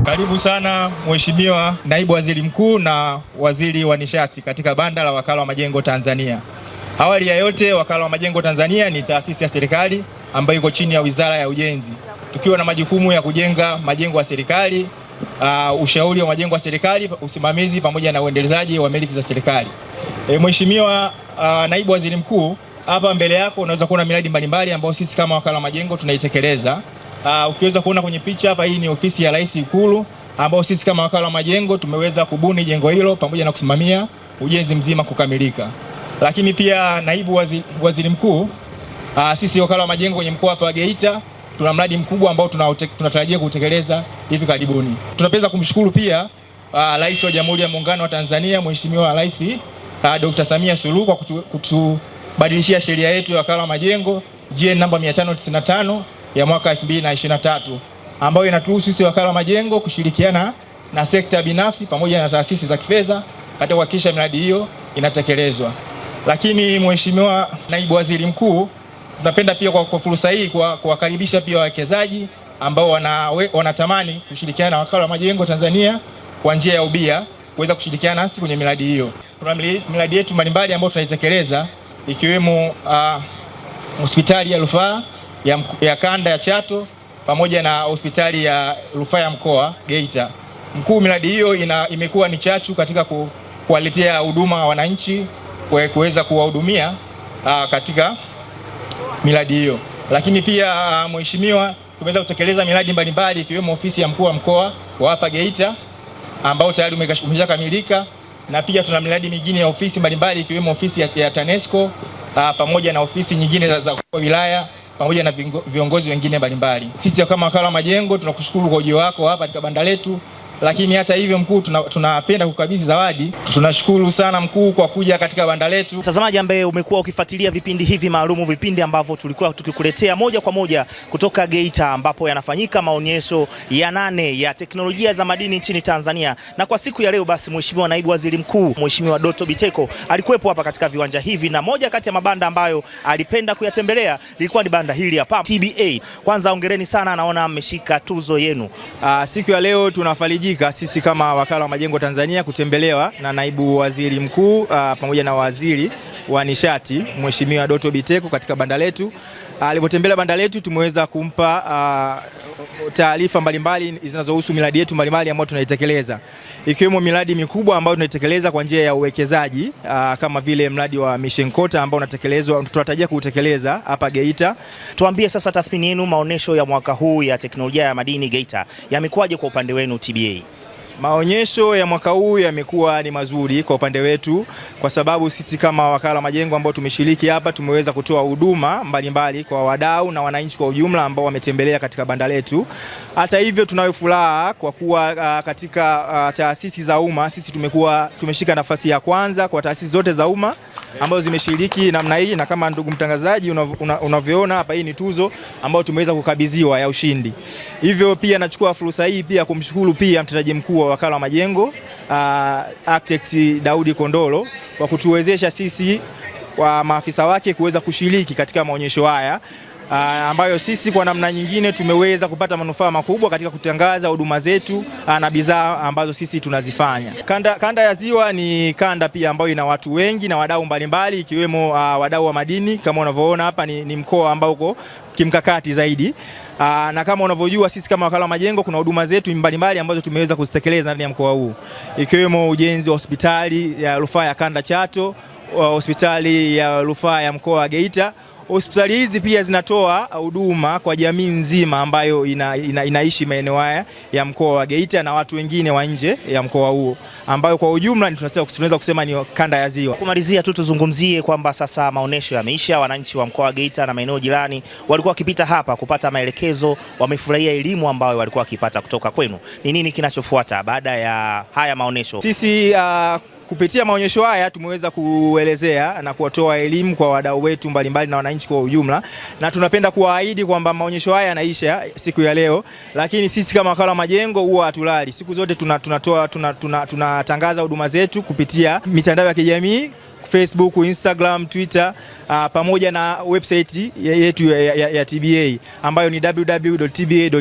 Karibu sana Mheshimiwa Naibu Waziri Mkuu na Waziri wa Nishati katika banda la Wakala wa Majengo Tanzania. Awali ya yote, Wakala wa Majengo Tanzania ni taasisi ya serikali ambayo iko chini ya Wizara ya Ujenzi, tukiwa na majukumu ya kujenga majengo ya serikali, ushauri wa majengo ya serikali, usimamizi pamoja na uendelezaji wa miliki za serikali. Mheshimiwa Naibu Waziri Mkuu, hapa mbele yako unaweza kuona miradi mbalimbali ambayo sisi kama Wakala wa Majengo tunaitekeleza. Ukiweza kuona kwenye picha hapa, hii ni ofisi ya Rais Ikulu, ambao sisi kama Wakala wa Majengo tumeweza kubuni jengo hilo pamoja na kusimamia ujenzi mzima kukamilika. Lakini pia Naibu Waziri Mkuu, sisi Wakala wa Majengo kwenye mkoa wa Geita tuna mradi mkubwa ambao tunatarajia kutekeleza hivi karibuni. Tunapenda kumshukuru pia Rais wa Jamhuri ya Muungano wa Tanzania, Mheshimiwa Rais Dr. Samia Suluhu kwa kutubadilishia sheria yetu ya Wakala wa Majengo GN namba 595 ya mwaka 2023 ambayo inaturuhusu sisi Wakala wa Majengo kushirikiana na sekta binafsi pamoja na taasisi za kifedha katika kuhakikisha miradi hiyo inatekelezwa. Lakini Mheshimiwa Naibu Waziri Mkuu, tunapenda pia kwa fursa hii kuwakaribisha pia wawekezaji ambao wanatamani kushirikiana na Wakala wa Majengo Tanzania kwa njia ya ubia kuweza kushirikiana nasi kwenye miradi hiyo. Tuna miradi yetu mbalimbali ambayo tunaitekeleza ikiwemo hospitali ya rufaa ya kanda ya Chato pamoja na hospitali ya rufaa ya mkoa Geita. Mkuu, miradi hiyo imekuwa ni chachu katika kuwaletea huduma wananchi, kuweza kuwahudumia katika miradi hiyo. Lakini pia Mheshimiwa, tumeweza kutekeleza miradi mbalimbali ikiwemo ofisi ya mkuu wa mkoa wa hapa Geita ambao tayari umeshakamilika, na pia tuna miradi mingine ya ofisi mbalimbali ikiwemo ofisi ya TANESCO pamoja na ofisi nyingine za wilaya pamoja na viongozi wengine mbalimbali. Sisi kama Wakala wa Majengo tunakushukuru kwa ujio wako hapa katika banda letu, lakini hata hivyo mkuu, tunapenda kukabidhi zawadi. Tunashukuru sana mkuu kwa kuja katika banda letu. Mtazamaji ambaye umekuwa ukifuatilia vipindi hivi maalumu, vipindi ambavyo tulikuwa tukikuletea moja kwa moja kutoka Geita, ambapo yanafanyika maonyesho ya 8 ya teknolojia za madini nchini Tanzania. Na kwa siku ya leo basi Mheshimiwa Naibu Waziri Mkuu Mheshimiwa Doto Biteko alikuwepo hapa katika viwanja hivi, na moja kati ya mabanda ambayo alipenda kuyatembelea lilikuwa ni banda hili hapa TBA. Kwanza hongereni sana, naona mmeshika tuzo yenu. Siku ya leo tunafariji sisi kama Wakala wa Majengo Tanzania kutembelewa na Naibu Waziri Mkuu pamoja na Waziri wa Nishati Mheshimiwa Doto Biteko katika banda letu. Alipotembelea banda letu tumeweza kumpa taarifa mbalimbali zinazohusu miradi yetu mbalimbali ambayo tunaitekeleza, ikiwemo miradi mikubwa ambayo tunaitekeleza kwa njia ya uwekezaji kama vile mradi wa Mission Kota ambao tunatarajia kuutekeleza hapa Geita. Tuambie sasa tathmini yenu, maonesho ya mwaka huu ya teknolojia ya madini Geita yamekuwaje kwa upande wenu TBA? Maonyesho ya mwaka huu yamekuwa ni mazuri kwa upande wetu, kwa sababu sisi kama Wakala wa Majengo ambao tumeshiriki hapa tumeweza kutoa huduma mbalimbali kwa wadau na wananchi kwa ujumla ambao wametembelea katika banda letu. Hata hivyo tunayo furaha kwa kuwa katika taasisi za umma sisi tumeshika nafasi ya kwanza kwa taasisi zote za umma ambazo zimeshiriki namna hii, na kama ndugu mtangazaji unavyoona hapa, hii ni tuzo ambayo tumeweza kukabidhiwa ya ushindi. Hivyo pia nachukua fursa hii pia kumshukuru pia mtendaji mkuu wa Wakala wa Majengo Architect Daudi Kondolo kwa kutuwezesha sisi kwa maafisa wake kuweza kushiriki katika maonyesho haya ambayo sisi kwa namna nyingine tumeweza kupata manufaa makubwa katika kutangaza huduma zetu na bidhaa ambazo sisi tunazifanya. Kanda ya Ziwa ni kanda pia ambayo ina watu wengi na wadau mbalimbali, ikiwemo wadau wa madini. Kama unavyoona hapa ni mkoa ambao uko kimkakati zaidi. Na kama unavyojua sisi kama Wakala wa Majengo kuna huduma zetu mbalimbali ambazo tumeweza kuzitekeleza ndani ya mkoa huu, ikiwemo ujenzi wa hospitali ya rufaa ya kanda Chato, hospitali ya rufaa ya mkoa wa Geita. Hospitali hizi pia zinatoa huduma kwa jamii nzima ambayo inaishi maeneo haya ya mkoa wa Geita na watu wengine wa nje ya mkoa huo, ambayo kwa ujumla tunaweza kusema ni kanda ya Ziwa. Kumalizia tu tuzungumzie kwamba sasa maonesho yameisha, wananchi wa mkoa wa Geita na maeneo jirani walikuwa wakipita hapa kupata maelekezo, wamefurahia elimu ambayo walikuwa wakipata kutoka kwenu. Ni nini kinachofuata baada ya haya maonesho? Sisi kupitia maonyesho haya tumeweza kuelezea na kutoa elimu kwa wadau wetu mbalimbali na wananchi kwa ujumla, na tunapenda kuwaahidi kwamba maonyesho haya yanaisha siku ya leo, lakini sisi kama wakala wa majengo huwa hatulali. Siku zote tunatangaza huduma zetu kupitia mitandao ya kijamii, Facebook, Instagram, Twitter, pamoja na website yetu ya TBA ambayo ni www.tba.go.tz.